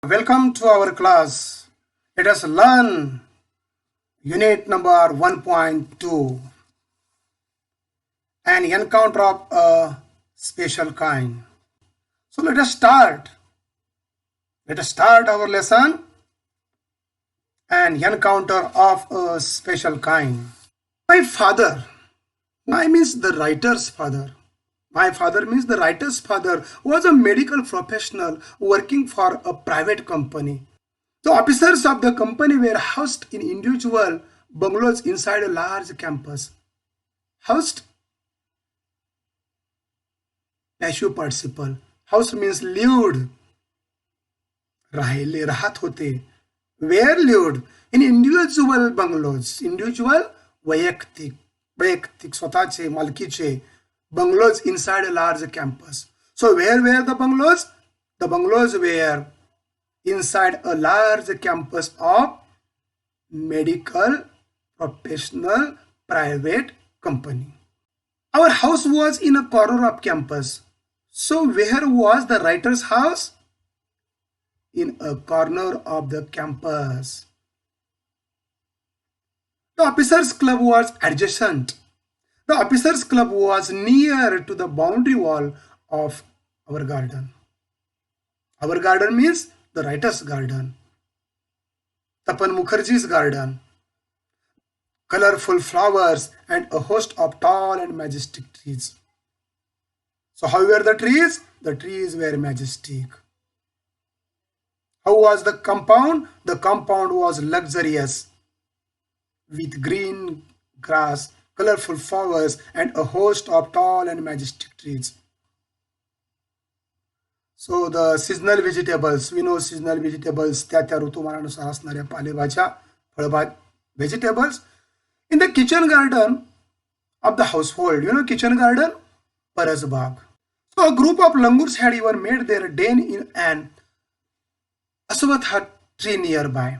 Welcome to our class. Let us learn unit number 1.2, an encounter of a special kind. So let us start. Let us start our lesson, an encounter of a special kind. My father, my means the writer's father. My father means the writer's father was a medical professional working for a private company. The officers of the company were housed in individual bungalows inside a large campus. Housed, passive participle. House means lived. राहिले राहत होते. Where lived? In individual bungalows. Individual वैयक्तिक स्वतःचे मालकीचे bungalows inside a large campus. So where were the bungalows? The bungalows were inside a large campus of medical professional private company. Our house was in a corner of campus. So where was the writer's house? In a corner of the campus. The officers' club was adjacent. The officers' club was near to the boundary wall of our garden. Our garden means the writer's garden. Tapan Mukherjee's garden. Colorful flowers and a host of tall and majestic trees. So how were the trees? The trees were majestic. How was the compound? The compound was luxurious with green grass, colorful flowers and a host of tall and majestic trees. So the seasonal vegetables, we know seasonal vegetables, त्या ऋतुमानानुसार असणाऱ्या पालेभाज्या, फळभाज्या, vegetables. In the kitchen garden of the household, you know kitchen garden, Parasbag. So a group of langurs had even made their den in an aswatha tree nearby.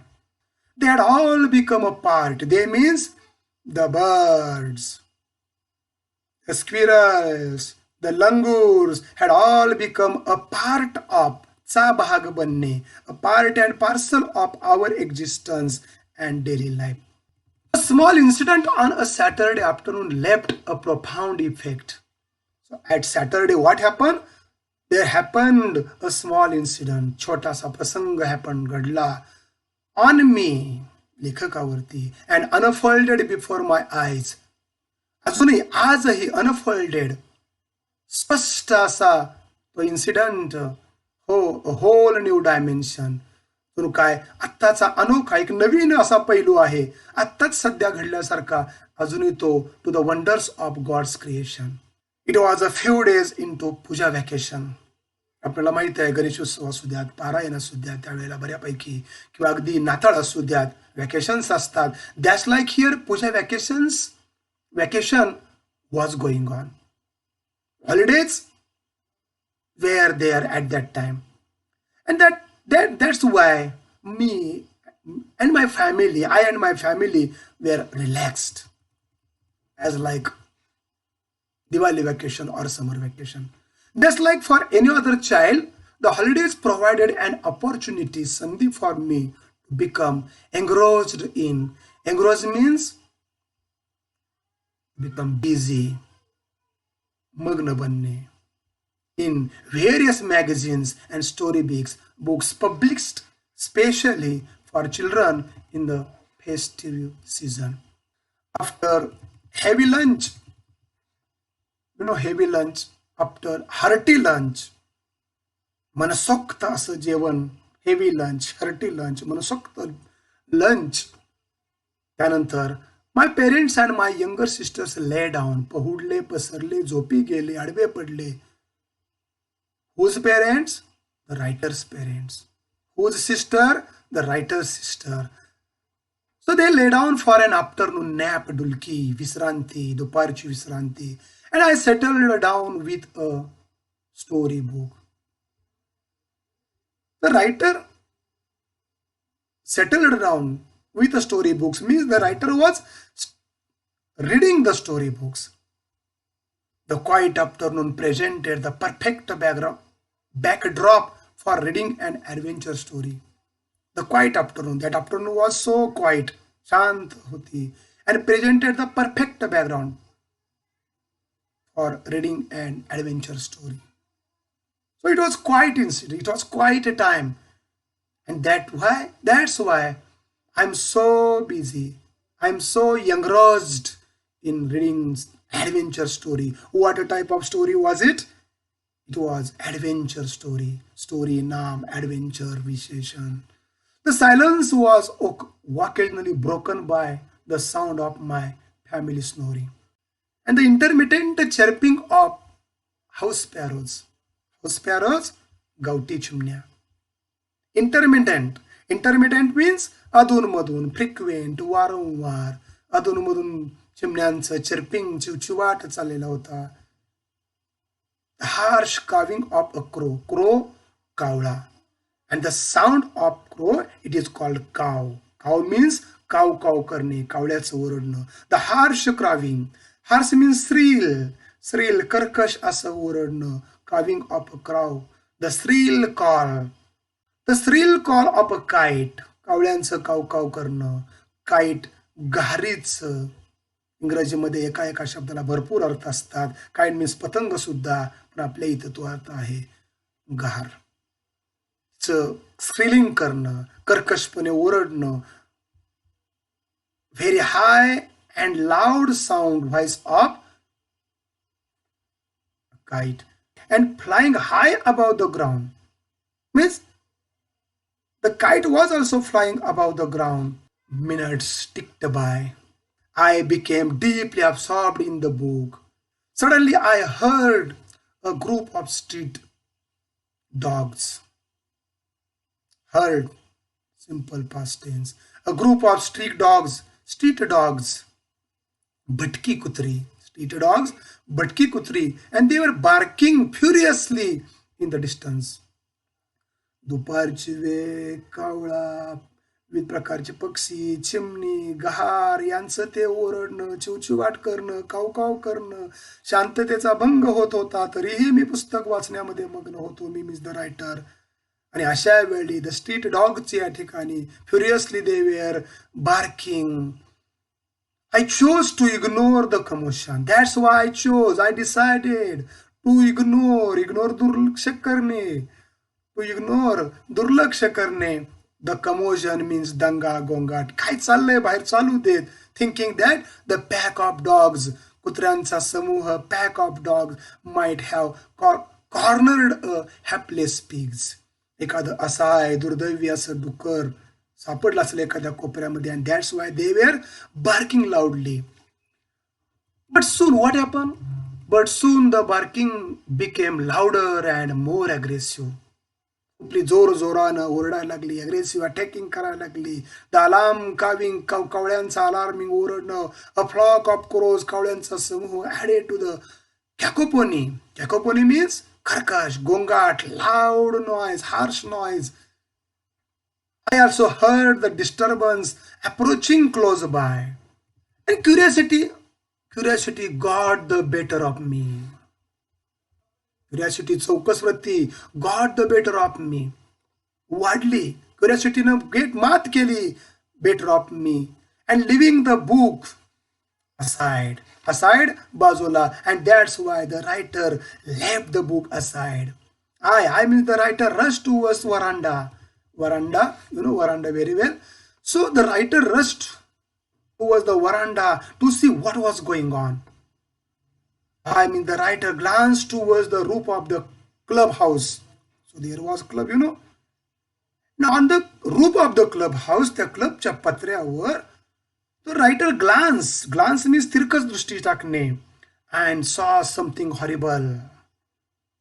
They had all become a part. They means the birds, the squirrels, the langurs had all become a part of चा भाग बनणे, a part and parcel of our existence and daily life. A small incident on a Saturday afternoon left a profound effect. So at Saturday, what happened? There happened a small incident. छोटासा प्रसंग happened, घडला on me, लेखकावरती, and unfolded before my eyes. अजूनही आजही unfolded, स्पष्ट असा तो incident, हो, a whole new dimension. म्हणून काय, आत्ताचा अनोखा एक नवीन असा पैलू आहे, आत्ताच सध्या घडल्यासारखा अजूनही तो to the wonders of God's creation. It was a few days into Puja vacation. आपल्याला माहित आहे गणेशोत्सव असू द्यात, पारायण असू द्यात, त्यावेळेला बऱ्यापैकी किंवा अगदी नाताळ असू द्यात, व्हॅकेशन्स असतात. That's like here Puja vacation was going on. Holidays were there at that time, and that's why me and my family, I and my family were relaxed, as like Diwali vacation or summer vacation. Just like for any other child, the holidays provided an opportunity, sandhi, for me to become engrossed in. Engrossed means become busy, magna banne, in various magazines and story books published specially for children in the festive season. After heavy lunch, heavy lunch, after hearty lunch, मनसोक्त असं जेवण, heavy lunch, hearty lunch, मनसोक्त lunch, त्यानंतर my parents and my younger sisters lay down, पहुडले, पसरले, झोपी गेले, आडवे पडले. Whose parents? The writer's parents. Whose sister? The writer's sister. So they lay down for an afternoon nap, डुलकी, विश्रांती, दुपारची विश्रांती. And I settled down with a story book. The writer settled down with the story books means the writer was reading the story books. The quiet afternoon presented the perfect backdrop for reading an adventure story. The quiet afternoon. That afternoon was so quiet, शांत होती, and presented the perfect background for reading an adventure story. So it was quite incident. It was quite a time, and that's why I'm so busy. I'm so engrossed in reading adventure story. What a type of story was it? It was adventure story. Story naam adventure विशेषण. The silence was occasionally broken by the sound of my family snoring and the intermittent chirping of house sparrows. House sparrows, गावठी चिमण्या. Intermittent means अधूनमधून, frequent, वारंवार, अधूनमधून चिमण्यांचं chirping, चिवचिवाट चाललेला होता. The harsh cawing of a crow, कावळा. And the sound of crow, it is called cow. Cow means काव काव करणे, कावळ्याचं ओरडणं. The harsh crowing. Harsh means shrill, कर्कश असं ओरडणं. Cawing of a crow. The shrill call of a kite. कावळ्यांचं काव काव करणं. Kite, घारीचं. इंग्रजीमध्ये एका शब्दाला भरपूर अर्थ असतात. काइट मीन्स पतंग सुद्धा, पण आपल्या इथं तो अर्थ आहे घार. स्क्रिलिंग करणं, कर्कशपणे ओरडणं. Very high and loud sound voice of kite and flying high above the ground. Means the kite was also flying above the ground. Minutes ticked by. I became deeply absorbed in the book. Suddenly I heard a group of street dogs. Heard, simple past tense. A group of street dogs. Bhatki kutri. Street dogs, bhatki kutri. And they were barking furiously in the distance. दुपारची वेळ, कावळा, विविध प्रकारचे पक्षी, चिमणी, गहार यांचं ते ओरडणं, चिवचिवाट करणं, कावकाव करणं, शांततेचा भंग होत होता. तरीही मी पुस्तक वाचण्यामध्ये मग्न होतो. मी मीन्स द रायटर. आणि अशा वेळी द स्ट्रीट डॉगचे या ठिकाणी furiously they were barking. I chose to ignore the commotion. That's why I decided to ignore दुर्लक्ष करणे. To ignore, दुर्लक्ष करणे. The commotion means दंगा गोंगाट. काय चाललंय बाहेर चालू देत. Thinking that the pack of dogs, कुत्र्यांचा समूह, pack of dogs might have cornered a hapless pigs. एखादं असहाय दुर्दैवी असं डुक्कर सापडलं असेल एखाद्या कोपऱ्यामध्ये. And that's why they were barking loudly. But soon what happened? But soon the barking became louder and more aggressive. आपली जोर जोरानं ओरडायला लागली, अग्रेसिव्ह अटॅकिंग करायला लागली. द अलार्म काविंग, कावळ्यांचा अलार्मिंग ओरडणं. अ फ्लॉक ऑफ क्रोज, कावळ्यांचा समूह. Added to the cacophony. Cacophony means कर्कश, गोंगाट, loud noise, harsh noise. I also heard the disturbance approaching close by. And curiosity got the better of me. Curiosity चौकस वृत्ती got the better of me. वाढली. Curiosity get मात केली better of me. And leaving the book aside, बाजूला. And that's why the writer left the book aside. I mean the writer rushed towards veranda. Veranda, you know veranda very well. So the writer rushed towards the veranda to see what was going on. I mean the writer glanced towards the roof of the clubhouse. So there was club, you know. Now on the roof of the clubhouse, the clubच्या पत्र्यावर, the writer glance means तिरकस दृष्टी टाकणे, and saw something horrible.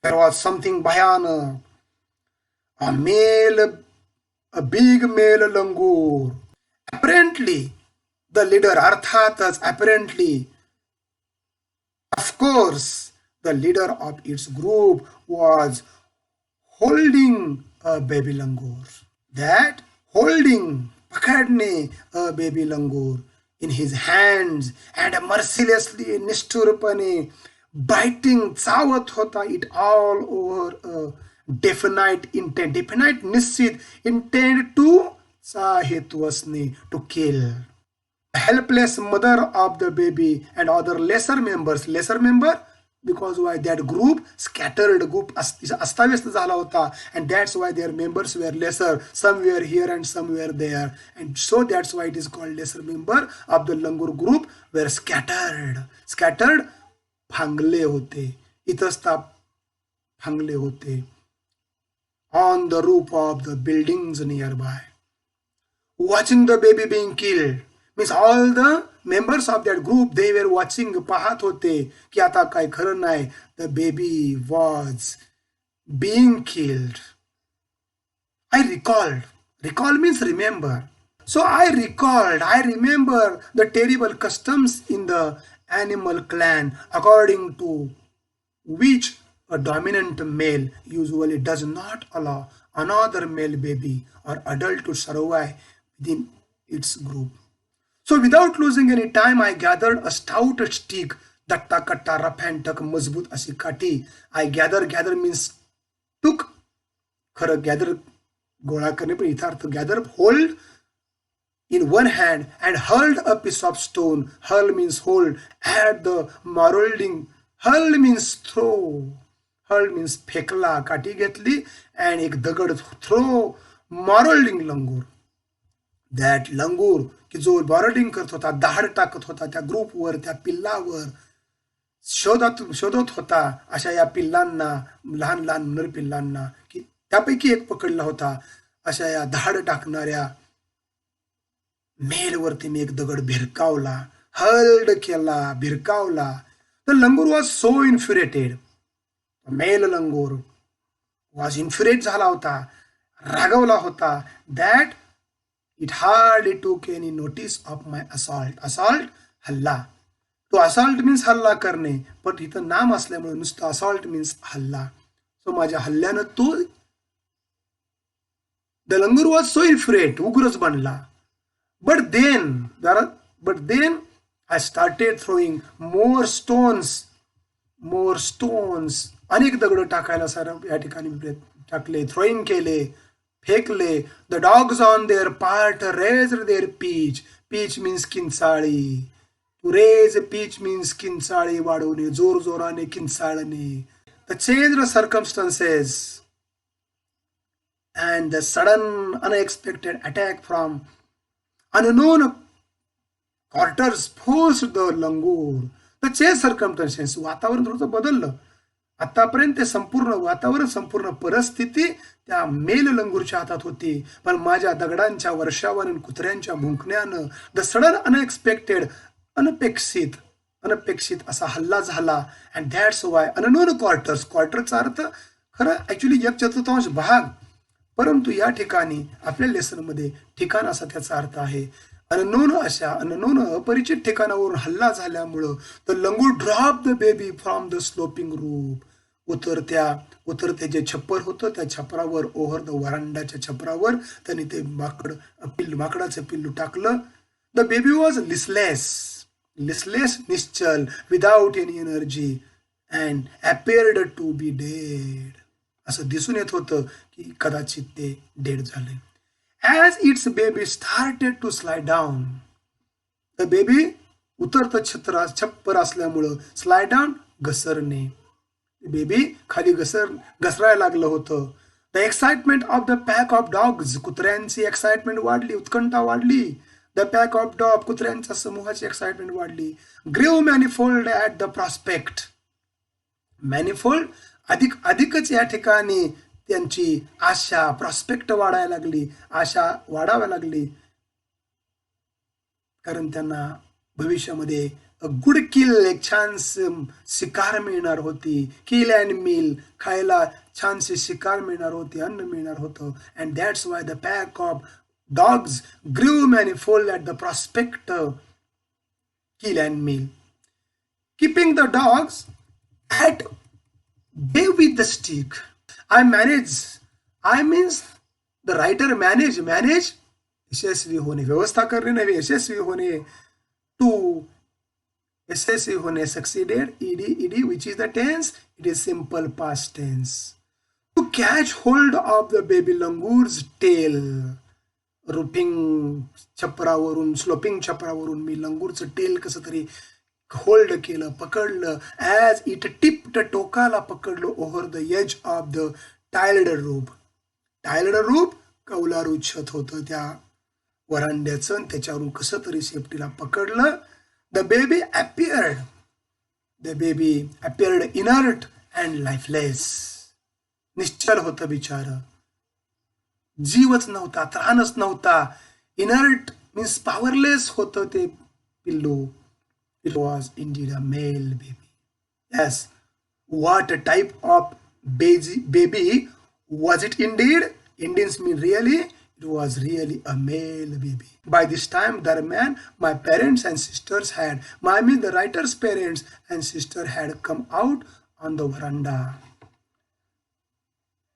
There was something भयानक. A big male langur. Apparently, the leader, अर्थातच, apparently, of course, the leader of its group was holding a baby langur. That holding, पकडणे, a baby langur in his hands and mercilessly, निष्ठुरपणे, biting, चावत होता it all over a definite intent, definite निश्चित, intent to चा हेतू असणे, to kill. Helpless mother of the baby and other lesser member because why that group scattered, group अस्ताव्यस्त झाला होता, and that's why their members were lesser, some were here and some were there, and so that's why it is called lesser member of the langur group were scattered फांगले होते, इतस्ता फांगले होते on the roof of the buildings nearby, watching the baby being killed. Means all the members of that group, they were watching, पाहत होते की आता काय खरं नाही, the baby was being killed. I recall means remember. So I remember the terrible customs in the animal clan, according to which a dominant male usually does not allow another male baby or adult to survive within its group. So without losing any time, I gathered a stout stick, datta katta, rough and tuck, mazboot asi kati. I gather means took, खरं gather गोळा करणे, पण इथं अर्थ gather, hold in one hand and hurled a piece of stone. Hurl means hold at the marauding. Hurl means throw. Hurl means फेकला, काठी घेतली, and एक दगड throw marauding langur. That langur की जो मॉरलिंग करत होता, दहाड टाकत होता त्या ग्रुपवर, त्या पिल्लावर, शोधत होता अशा या पिल्लांना, लहान लहान नर पिल्लांना, की त्यापैकी एक पकडला होता, अशा या दहाड टाकणाऱ्या मेलवरती मी एक दगड भिरकावला, हल्ड केला, भिरकावला. The langur was so infuriated. Male langur was infuriated झाला होता, रागवला होता, that it hardly took any notice of my assault. Assault, हल्ला. तो assault means हल्ला करणे, पण इथं नाम असल्यामुळे नुसतं assault means हल्ला. So माझ्या हल्ल्यानं तो, the langur was so infuriated, उग्रच बनला. But then I started throwing more stones. अनेक दगड टाकायला सारं या ठिकाणी टाकले, throwing केले, फेकले. The dogs on their part raised their peach. Peach means किंचाळी. To raise peach means किंचाळी वाढवणे, जोर जोराने किंचाळणे. The changed circumstances and the sudden unexpected attack from unknown quarters forced the langur. The changed circumstances, वातावरण थोडंसं बदललं. आतापर्यंत ते संपूर्ण वातावरण, संपूर्ण परिस्थिती त्या मेल लंगूरच्या हातात होती, पण माझ्या दगडांच्या वर्षावर, कुत्र्यांच्या भुंकण्यानं, द सडन अनएक्सपेक्टेड, अनपेक्षित असा हल्ला झाला. And that's why unknown quarters, क्वार्टरचा अर्थ खरं ऍक्च्युली 1/4 भाग, परंतु या ठिकाणी आपल्या लेसनमध्ये ठिकाण असा त्याचा अर्थ आहे. अननोन अपरिचित ठिकाणावरून हल्ला झाल्यामुळं the langur drop the baby from the sloping roof. उतरते जे छप्पर होतं त्या छपरावर, ओव्हर द वरांडाच्या छपरावर त्यांनी ते माकडाचं पिल्लू टाकलं. द बेबी वॉज लिसलेस, निश्चल, without any energy, and appeared to be dead. असं दिसून येत होतं की कदाचित ते डेड झाले. As its baby started to slide down, the baby उतरतं छप्पर असल्यामुळं slide down, घसरणे. बेबी खाली घसरायला लागलं होतं. The excitement of the pack of dogs, कुत्र्यांची एक्साइटमेंट वाढली, उत्कंठा वाढली. The pack of dogs, कुत्र्यांच्या समूहाची एक्साइटमेंट वाढली. Grew manifold at the prospect. Manifold अधिकच या ठिकाणी त्यांची आशा, प्रॉस्पेक्ट वाढायला लागली, आशा वाढाव्या लागली, कारण त्यांना भविष्यामध्ये गुड किल, एक छान शिकार मिळणार होती. किल अँड मील, खायला छानशी शिकार मिळणार होती, अन्न मिळणार होतं. And that's why the pack of dogs grew manifold at the prospect kill and meal. Keeping the dogs at bay with the stick. I means the writer manage, यशस्वी होणे, व्यवस्था करणे नव्हे, यशस्वी होणे. To यशस्वी होणे, succeeded, ed which is the tense, it is simple past tense. to catch hold of the baby langur's tail. Sloping छपरावरून मी लंगूरचं टेल कसं तरी होल्ड केलं, पकडलं. ॲज इट टिप्ड, टोकाला पकडलं. Over the edge of the tiled roof कौलारू छत होतं त्या वरांड्याचं, त्याच्यावरून कसं तरी सेफ्टीला पकडलं. The baby appeared inert and lifeless. निश्चल होतं बिचार, जीवच नव्हता, त्राणच नव्हता. इनर्ट मीन्स पॉवरलेस होतं ते पिल्लू. It was indeed a male baby. Yes, what type of baby was it indeed? Indians mean really? It was really a male baby. By this time, Dharman, my parents and sisters had, the writer's parents and sister had come out on the veranda.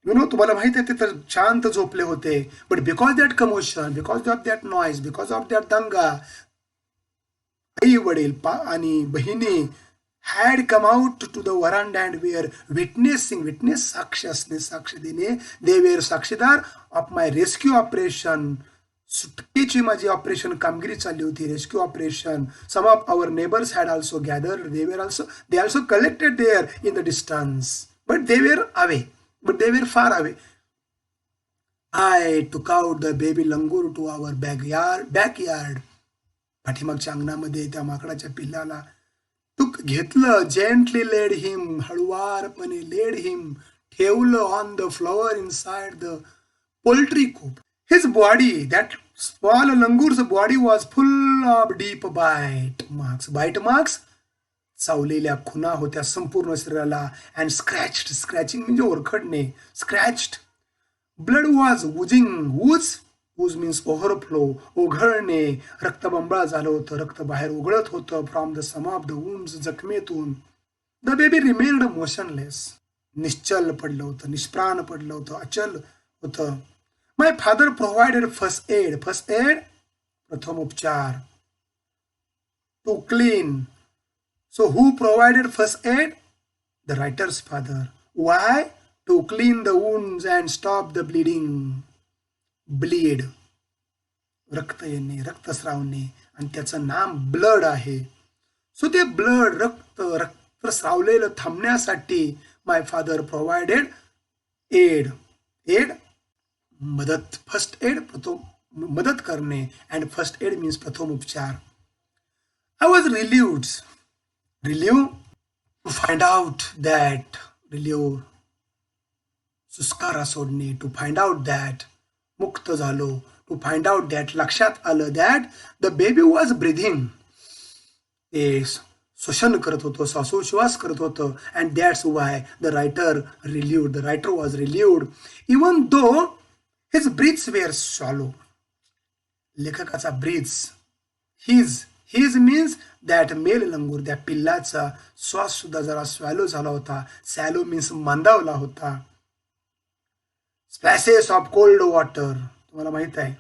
तुम्हाला माहिती आहे ते तर शांत झोपले होते. But because that commotion, because of that noise, because of that दंगा, आई वडील आणि बहिणी had come out to the veranda and were witnessing, साक्ष असणे, साक्ष देणे. they were साक्षीदार of my rescue operation. सुटकेची माझी ऑपरेशन कामगिरी चालली होती, rescue operation. some of our neighbors had also gathered. they also collected there in the distance, but they were far away. I took out the baby langur to our backyard. पाठीमागच्या अंगणामध्ये त्या माकडाच्या पिल्लाला घेतलं. Gently laid हिम, हळुवारपणे laid him, ठेवलं on the floor inside the poultry coop. His body, that small langur's body was full of deep bite marks. चावलेल्या खुणा होत्या संपूर्ण शरीराला. अँड स्क्रॅचिंग म्हणजे ओरखडणे, scratched. Blood was ooze means overflow, ओघळणे. रक्तबंबाळ झालं होतं, रक्त बाहेर उघळत होतं from the some of the wounds, जखमेतून. The baby remained motionless. निश्चल पडलं होतं, निष्प्राण पडलं होतं, अचल होतं. My father provided first add प्रथमोपचार. To clean. So who provided first aid? The writer's father. Why? To clean the wounds and stop the bleed. रक्त येणे, रक्तस्रावणे, आणि त्याचं नाम ब्लड आहे. सो ते ब्लड, रक्त स्रावलेलं थांबण्यासाठी माय फादर प्रोव्हाइडेड एड मदत. फर्स्ट एड मदत करणे, अँड फर्स्ट एड मीन्स प्रथमोपचार. I was relieved to find out that. सुस्कारा सोडणे. टू फाइंड आउट दॅट, मुक्त झालो. टू फाइंड आउट दॅट, लक्षात आलं that the baby was breathing. ते श्वसन करत होतं, श्वासोश्वास करत होतं. And that's why the writer was relieved even though his breaths were shallow. लेखकाचा breaths, his means that male langur, त्या पिल्लाचा श्वास सुद्धा जरा स्वॅलो झाला होता. सॅलो मीन्स मंदावला होता. Splashes of cold water. तुम्हाला माहित आहे,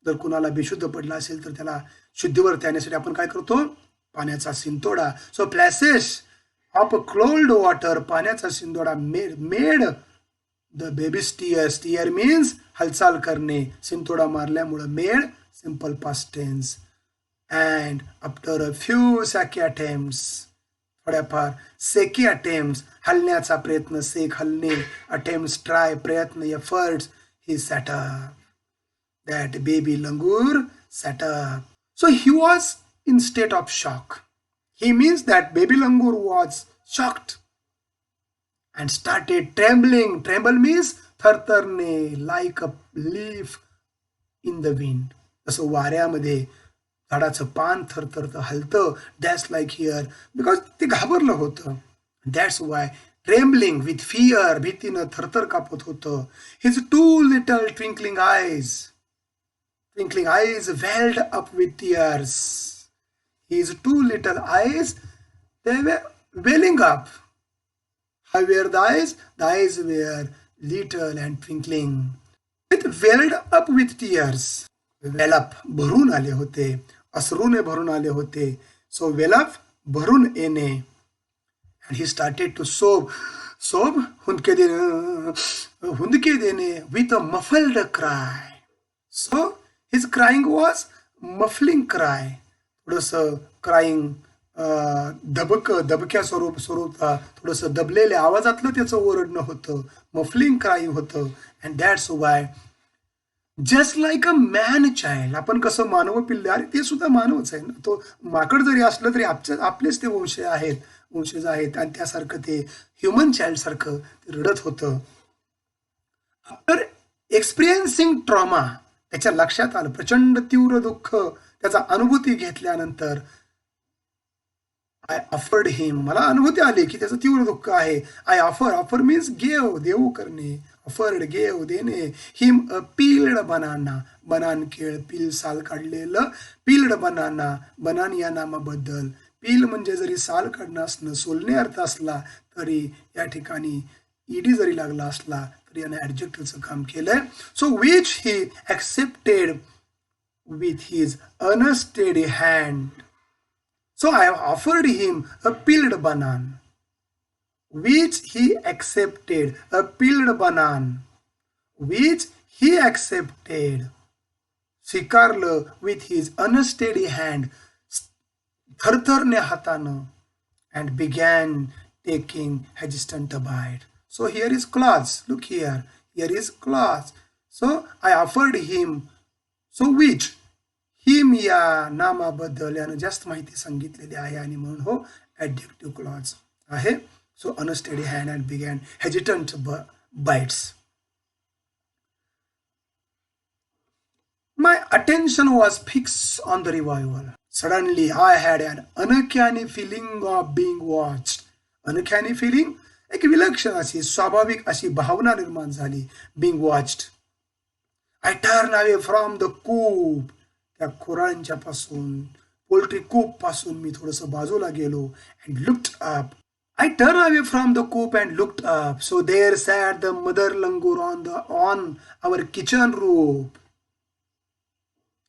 जर कुणाला बेशुद्ध पडला असेल तर त्याला शुद्धीवर आणण्यासाठी आपण काय करतो? पाण्याचा शिंतोडा. So splashes of cold water, पाण्याचा शिंतोडा made the baby's stir means हालचाल करणे. शिंतोडा मारल्यामुळे made simple past tense. And after a few shaky attempts, थोड्याफार सेकी अटेम्प्ट्स, हलण्याचा प्रयत्न, सेक हलणे, अटेम्प्ट्स ट्राय, प्रयत्न, efforts, he sat up. That baby langur sat up. So he was in state of shock. He means that baby langur was shocked and started trembling. Tremble means थरथरणे, like a leaf in the wind. असं वाऱ्यामध्ये झाडाचं पान थरथरतं, हलतं. That's like here, because ते घाबरलं होतं. That's why trembling with fear, भीतीनं थरथर कापत होतं. His two little twinkling eyes welled up with tears. His two little eyes, they were welling up. How were the eyes? The eyes were little and twinkling. It welled up with tears. Well up, भरून आले होते. अश्रूने भरून आले होते. So well up, भरून येणे. And he started to sob. Sob हुंदके देणे with a muffled cry. So his crying was muffling cry. थोडस क्राईंग दबक्या स्वरूप थोडंसं दबलेल्या आवाजातलं त्याचं ओरडणं होतं, मफलिंग क्राईंग होतं. And that's why just like a man child. आपण कसं मानव पिल्ले, अरे ते सुद्धा मानवच आहे ना, तो माकड जरी असलं तरी आपलेच ते वंशज आहेत आणि त्यासारखं ते ह्युमन चाइल्ड सारखं ते रडत होतं. आफ्टर एक्सपिरियन्सिंग ट्रॉमा, त्याच्या लक्षात आलं प्रचंड तीव्र दुःख त्याचा अनुभूती घेतल्यानंतर, आय ऑफर्ड हिम, मला अनुभूती आली की त्याचं तीव्र दुःख आहे. आय ऑफर मीन्स गेव, देऊ करणे. ऑफर्ड गेव, देणे. हिम अ पील्ड बनाना, बनान केळ, पील साल काढलेलं, पील्ड बनाना, बनान या नामाबद्दल. पील म्हणजे जरी साल काढणं असणं, सोलणे अर्थ असला तरी या ठिकाणी ईडी जरी लागला असला तरी याने ॲडजेक्टिव्हचं काम केलंय. So which he accepted with his unsteady hand. So I offered him a peeled banana, which he accepted. A peeled banana, which he accepted. स्वीकारलं with his unsteady hand, थरथरने हातानं, and began taking hesitant bite. So here is clause. Look here. Here is clause. So I offered him. So which, हिम या नामाबद्दल यानं जास्त माहिती सांगितलेली आहे आणि म्हणून हो ॲडजेक्टिव्ह क्लॉज आहे. So unsteady hand and began hesitant bites. My attention was fix on the revival. Suddenly I had an uncanny feeling of being watched. Uncanny feeling, एक विलक्षण अशी स्वाभाविक अशी भावना निर्माण झाली. Being watched. I turn away from the coop, त्या खुरांच्या पासून, पोल्ट्री कूप पासून मी थोडंसं बाजूला गेलो. And looked up. I turn away from the coop and looked up. So there sat the mother langur on our kitchen roof.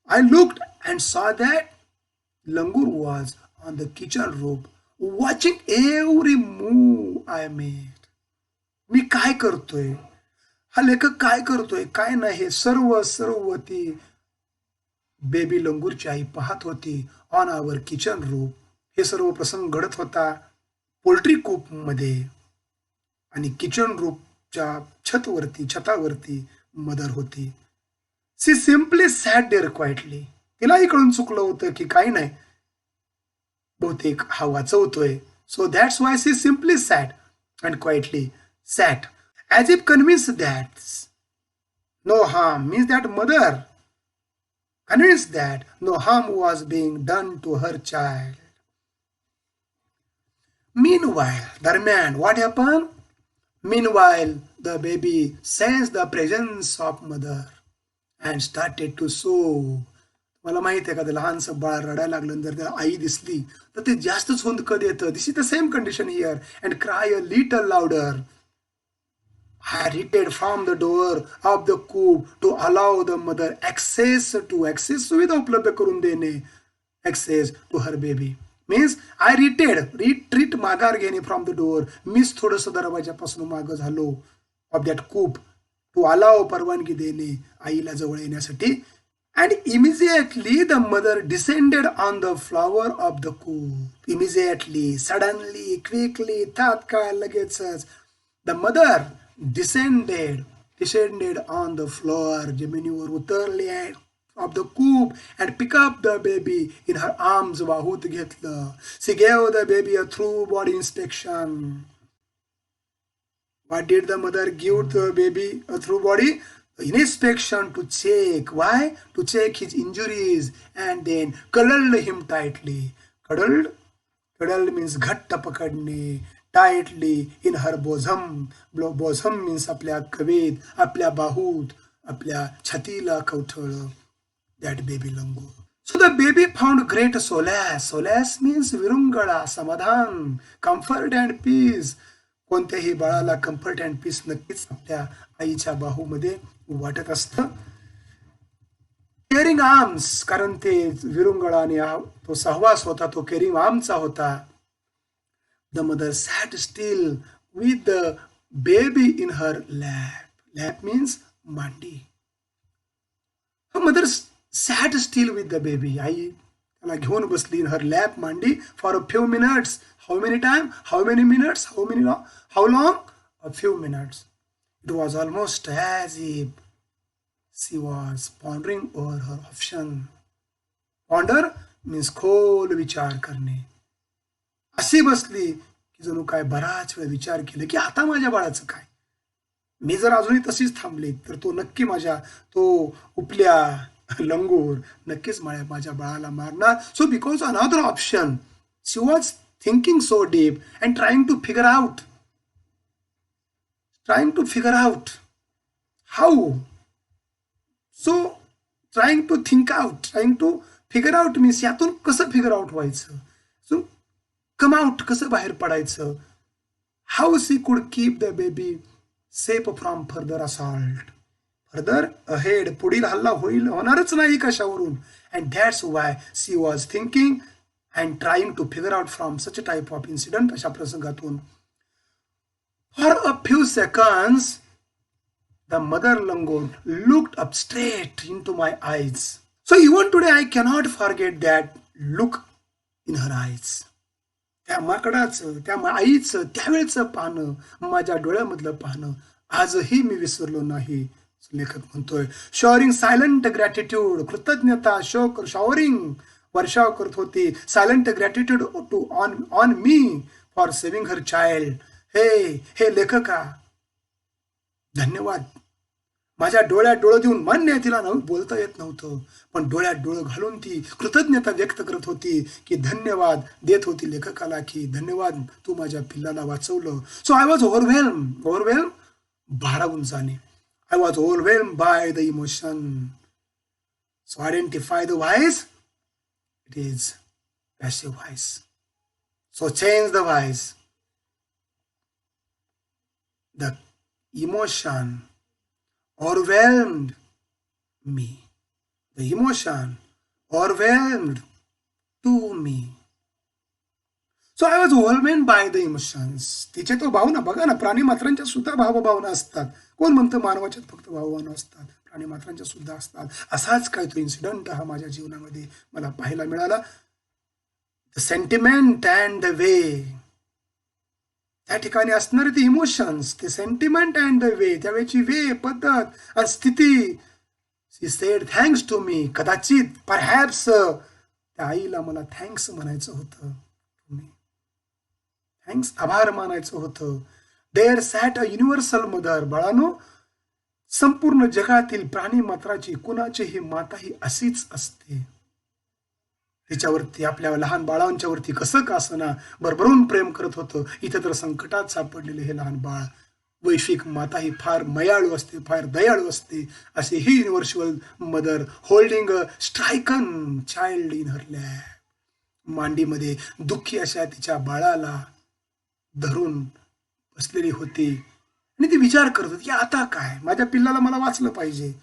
I looked and saw that langur was on the kitchen roof, watching every move I made. मी काय करतोय, हा लेखक काय करतोय काय नाही, हे सर्व ती बेबी लंगूरची आई पाहत होती. ऑन आवर किचन रूफ, हे सर्व प्रसंग घडत होता पोल्ट्री कूप मध्ये. आणि किचन रूफच्या छतावरती मदर होती. She simply sat there quietly. तिलाही कळून चुकलं होतं की काही नाही, बहुतेक हा वाचवतोय. So that's why she simply sat and quietly sat as if convince that no harm, means that mother convinced that no harm was being done to her child. Meanwhile, darmiyan, what happened? Meanwhile, the baby sensed the presence of mother and started to sob. मला माहित आहे का, ते लहानसं बाळ रडायला लागलं, जर त्याला आई दिसली तर ते जास्तच हुंदकं देतं. This is the same condition here. And cry a little louder. I retreated from the door of the coop to allow the mother access सुविधा उपलब्ध करून देणे, access to her baby. Means I retreat माघार घेणे from the door. मीच थोडंसं दरवाजापासून मागं झालो of that coop to allow परवानगी देणे आईला जवळ येण्यासाठी. And immediately the mother descended on the floor of the coop. Immediately, suddenly, quickly, तात्काळ, लगेचच the mother descended on the floor, जमिनीवर उतरली of the coop and pick up the baby in her arms, वाहूत घेतलं. She gave the baby a thorough body inspection. What did the mother give the baby? A thorough body inspection to check. Why? To check his injuries, and then cuddled him tightly. Cuddled means घट्ट पकडणे. Tightly in her bosom. Bosom means आपल्या कवेत, आपल्या बाहूत, आपल्या छातीला कवठळं. That baby langur. So the baby found great solace. Solace means विरुंगळा, समाधान, कम्फर्ट अँड पीस. कोणत्याही बाळाला कम्फर्ट अँड पीस नक्कीच आपल्या आईच्या बाहूमध्ये वाटत असतं. केअरिंग आर्म्स, कारण ते विरुंगळा आणि तो सहवास होता तो केअरिंग आर्मचा होता. The mother sat still with the baby in her lap. Lap means mandi. Her mother sat still with the baby. आई त्याला घेऊन बसली in her lap मांडी for a few minutes. How many time? How many minutes? How long? A few minutes. It was almost as if she was pondering over her option. Ponder means खोल विचार करणे. अशी बसली की जणू काय बराच वेळ विचार केला की आता माझ्या बाळाचं काय. मी जर अजूनही तशीच थांबली तर तो नक्की तो उपल्या लंगूर नक्कीच माझ्या बाळाला मारणार. So because another option she was thinking so deep and trying to figure out how. So trying to figure out means यातून कसं फिगर आउट व्हायचं. सो कम आउट कसं बाहेर पडायचं. How she could keep the baby safe from further assault. Further ahead पुढील हल्ला होणारच नाही कशावरून. And that's why she was thinking and trying to figure out from such a type of incident. अशा प्रसंगातून for a few seconds the mother langur looked up straight into my eyes. So even today I cannot forget that look in her eyes. त्या माकडाचं त्या आईचं त्यावेळचं पाहणं माझ्या डोळ्यामधलं पाहणं आजही मी विसरलो नाही. लेखक म्हणतोय शॉवरिंग सायलेंट ग्रॅटिट्यूड. कृतज्ञता शॉवरिंग वर्षाव करत होती. Silent gratitude to on me for saving her child. हे लेखका धन्यवाद. माझ्या डोळ्यात डोळं देऊन मान्य तिला बोलता येत नव्हतं पण डोळ्यात डोळं घालून ती कृतज्ञता व्यक्त करत होती की धन्यवाद देत होती लेखकाला की धन्यवाद तू माझ्या पिल्लाला वाचवलं. सो आय वॉज ओव्हरवेल्म भारावून जाणे. I was overwhelm by the emotion. So identify the voice. It is passive voice. So change the voice. The emotion overwhelmed me. The emotion overwhelmed to me. So I was overwhelmed by the emotions. तिचे तो भावना बघा ना प्राणी मात्रांच्या सुद्धा भावभावना असतात. कोण म्हणतं मानवाच्यात फक्त भावभावना असतात. प्राणी मात्रांच्या सुद्धा असतात. असाच काय तो इन्सिडेंट हा माझ्या जीवनामध्ये मला पाहायला मिळाला. The sentiment and the way. त्या ठिकाणी असणारे ते इमोशन्स ते सेंटिमेंट अँड द वे त्यावेळची वे पद्धत आणि स्थिती. शी सेड थँक्स टू मी. कदाचित परहॅप्स त्या आईला मला थँक्स म्हणायचं होतं. थँक्स आभार मानायचं होतं. There sat a universal mother. बाळानो संपूर्ण जगातील प्राणी मात्राची कुणाचीही माताही अशीच असते. तिच्यावरती आपल्या लहान बाळांच्यावरती कसं का असना भरभरून प्रेम करत होतं. इथं तर संकटात सापडलेले हे लहान बाळ. वैश्विक माता ही फार मयाळू असते फार दयाळू असते. असे ही universal mother holding a stricken child in her lap. मांडीमध्ये दुःखी अशा तिच्या बाळाला धरून बसलेली होती आणि ती विचार करत होती की आता काय माझ्या पिल्लाला मला वाचलं पाहिजे.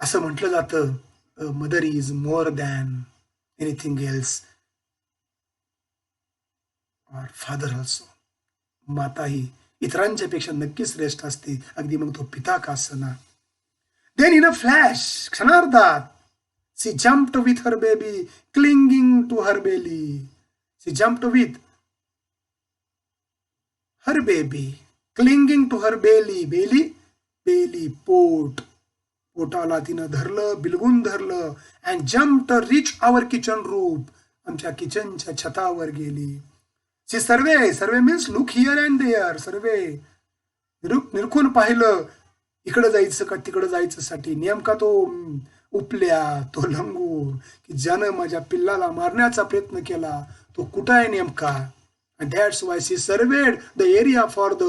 असं म्हटलं जातं a mother is more than anything else or father also. माता ही इतरांच्या पेक्षा नक्कीच श्रेष्ठ असते अगदी मग तो पिता का असना. Then in a flash क्षणार्धात she jumped with her baby clinging to her belly. She jumped with her baby clinging to her belly पोट. पोटाला तिनं धरलं बिलगून धरलं. And jump reach our kitchen roof. आमच्या किचनच्या छतावर गेली. She survey means look here and there. Survey निरखून पाहिलं इकडं जायचं का तिकडं जायचं साठी. नेमका तो उपल्या तो लंगूर की ज्यानं माझ्या पिल्लाला मारण्याचा प्रयत्न केला तो कुठं आहे नेमका. And that's why she surveyed the area for the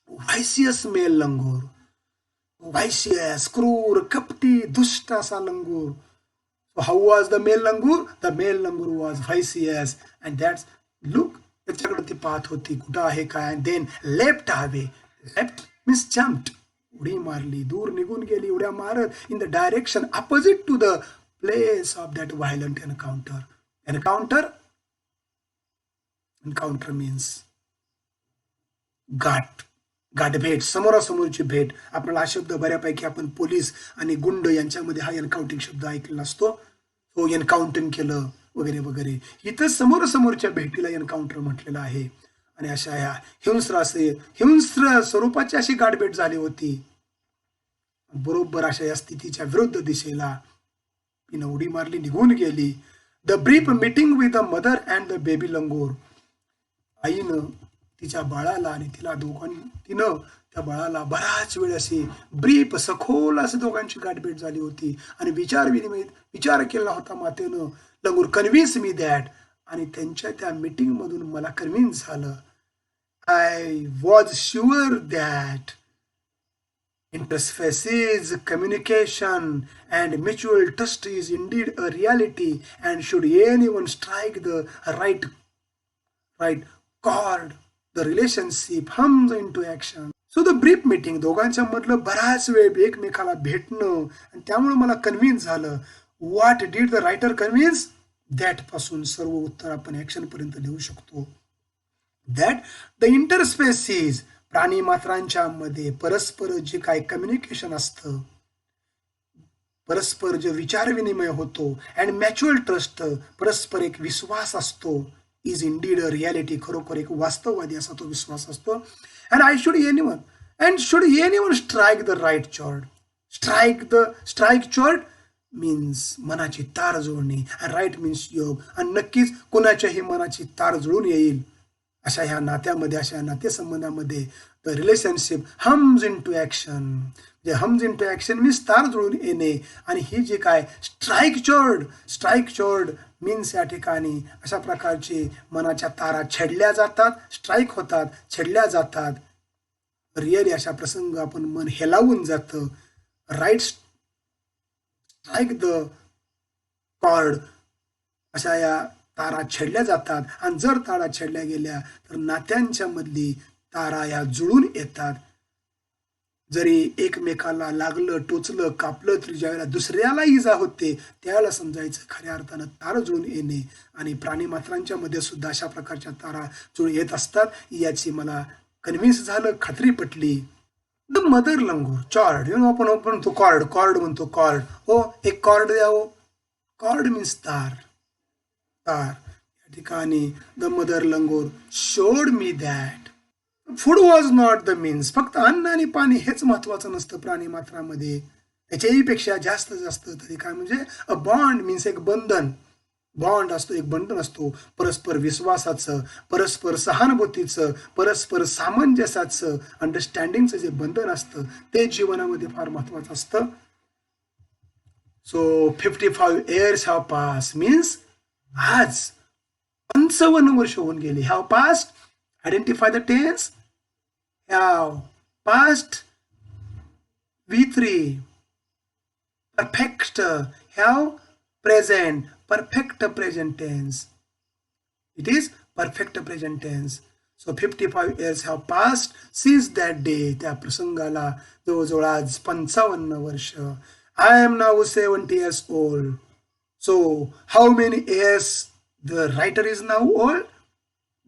vicious male langur. Vicious, क्रूर, कपटी, दुष्ट असा लंगूर. So how was the male langur? The male langur was vicious and that's look त्याच्याकडे ती पाहत होती कुठं आहे काय. And then leapt away. Leapt means jumped. उडी मारली दूर निघून गेली उड्या मारत in the direction opposite to the place of that violent encounter. Encounter means गाठ गाठभेट, समोरासमोरची भेट. आपल्याला हा शब्द बऱ्यापैकी आपण पोलीस आणि गुंड यांच्यामध्ये हा एन्काउंटिंग शब्द ऐकलेला असतो. तो एन्काउंटिंग केलं वगैरे वगैरे. इथं समोरासमोरच्या भेटीला एन्काउंटर म्हटलेलं आहे. आणि अशा ह्या हिंस्र स्वरूपाची अशी गाठभेट झाली होती. बरोबर अशा या स्थितीच्या विरुद्ध दिशेला तिनं उडी मारली, निघून गेली. The brief meeting with the mother and the baby लंगूर. आईनं तिच्या बाळाला आणि तिनं त्या बाळाला बराच वेळ अशी ब्रीफ सखोल असं दोघांची गाठभेट झाली होती. आणि विचार केला होता मातेनं, लंगूर कन्व्हिन्स मी दॅट. आणि त्यांच्या त्या मीटिंग मधून मला कन्व्हिन्स झालं. I was sure that interspecies communication and mutual trust is indeed a reality, and should anyone strike the right chord, the relationship hums into action. So the brief meeting, दोघांच्या मधलं बराच वेळ एकमेकाला भेटणं, आणि त्यामुळे मला कन्व्हिन्स झालं. What did the writer convince? That पासून सर्व उत्तर आपण ऍक्शन पर्यंत लिहू शकतो. दॅट द इंटरस्पेसीज, प्राणी मात्रांच्या मध्ये परस्पर जे काय कम्युनिकेशन असतं, परस्पर जे विचार विनिमय होतो, अँड मॅच्युअल ट्रस्ट, परस्पर एक विश्वास असतो, इज इंडीड अ रियालिटी, खरोखर एक वास्तववादी असा तो विश्वास असतो. And should anyone strike the right chord. Strike chord means मनाची तार जुळणे, अँड राईट मीन्स योग. आणि नक्कीच कुणाच्याही मनाची तार जुळून येईल अशा ह्या नात्यामध्ये, अशा नातेसंबंधामध्ये the relationship hums into action. जे hums into action means तार जुळून येणे. आणि ही जी काय स्ट्राईक चॉर्ड मीन्स या ठिकाणी अशा प्रकारचे मनाच्या तारा छेडल्या जातात, स्ट्राईक होतात, छेडल्या जातात. रिअली अशा प्रसंग आपण मन हेलावून जातं. राईट स्ट्राईक द कॉर्ड, अशा या तारा छेडल्या जातात. आणि जर तारा छेडल्या गेल्या तर नात्यांच्या मधली तारा या जुळून येतात. जरी एकमेकाला लागलं, टोचलं, कापलं, तरी ज्यावेळेला दुसऱ्याला इजा होते त्यावेळेला समजायचं खऱ्या अर्थानं तारा जुळून येणे. आणि प्राणी मात्रांच्या मध्ये सुद्धा अशा प्रकारच्या तारा जुळून येत असतात, याची मला कन्व्हिन्स झालं, खात्री पटली. द मदर लंगूर चॉर्ड, आपण म्हणतो कॉर्ड म्हणतो. कॉर्ड, हो एक कॉर्ड द्या. हो कॉर्ड मीन्स तार. या ठिकाणी the mother langur showed me that food was not the means. फक्त अन्न आणि पाणी हेच महत्वाचं नसतं प्राणी मात्रामध्ये, त्याच्याही पेक्षा जास्त तरी काय म्हणजे अ बॉन्ड मीन्स एक बंधन. बॉन्ड असतो, एक बंधन असतो, परस्पर विश्वासाचं, परस्पर सहानुभूतीचं, परस्पर सामंजस्याचं, अंडरस्टँडिंगचं जे बंधन असतं ते जीवनामध्ये फार महत्वाचं असतं. So 55 years have passed means आज 55 वर्ष होऊन गेली. Have past, identify the tense. Have past V3 perfect. Have present perfect present tense. It is perfect present tense. So 55 years have passed since that day. त्या प्रसंगाला जवळजवळ आज 55 वर्ष. I am now 70 years old. So how many years the writer is now old?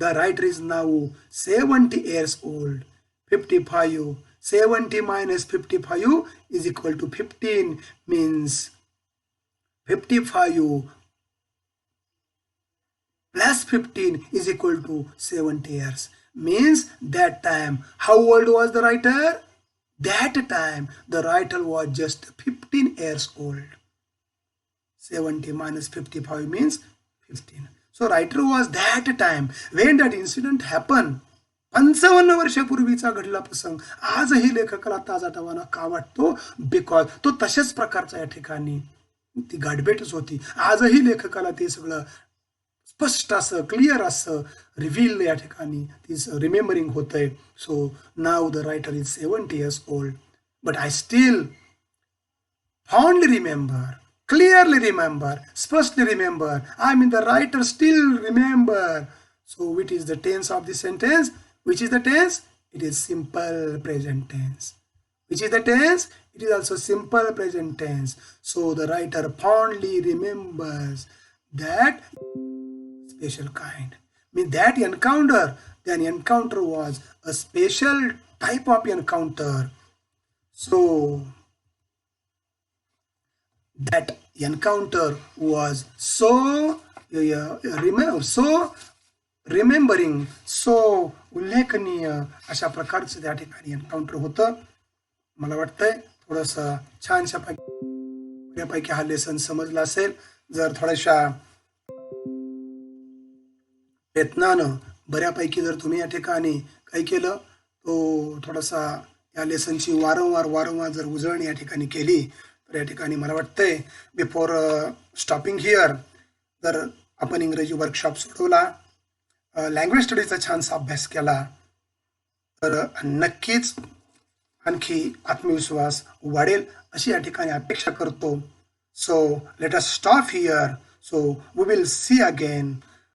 The writer is now 70 years old. 55. 70 minus 55 is equal to 15, means 55 plus 15 is equal to 70 years. Means that time, how old was the writer? That time the writer was just 15 years old. 70 minus 55 means 15. So writer was that time when that incident happened. 55 वर्षापूर्वीचा घडला प्रसंग आजही लेखकाला ताजातवाना का वाटतो? Because तो तशाच प्रकारचा या ठिकाणी ती गाठभेटच होती. आजही लेखकाला ते सगळं स्पष्ट असं, क्लिअर असं रिव्हील या ठिकाणी तीच रिमेंबरिंग होतंय. So now the writer is 70 years old, but I still fondly remember, clearly remember, spustly remember. I mean the writer still remember. So which is the tense of the sentence? Which is the tense? It is simple present tense. Which is the tense? It is also simple present tense. So the writer fondly remembers that special kind. Means that encounter, then encounter was a special type of encounter. So that encounter was so remembering so उल्लेखनीय अशा प्रकारचं त्या ठिकाणी encounter होतं. मला वाटतंय थोडंसं छानशा बऱ्यापैकी हा लेसन समजला असेल. जर थोड्याशा प्रयत्नानं बऱ्यापैकी जर तुम्ही या ठिकाणी काही केलं तो थोडासा या लेसनची वारंवार जर उजळणी या ठिकाणी केली तर या ठिकाणी मला वाटतंय बिफोर स्टॉपिंग हिअर जर आपण इंग्रजी वर्कशॉप सोडवला, लँग्वेज स्टडीचा छानसा अभ्यास केला तर नक्कीच आणखी आत्मविश्वास वाढेल अशी या ठिकाणी अपेक्षा करतो. So let us stop here. So we will see again.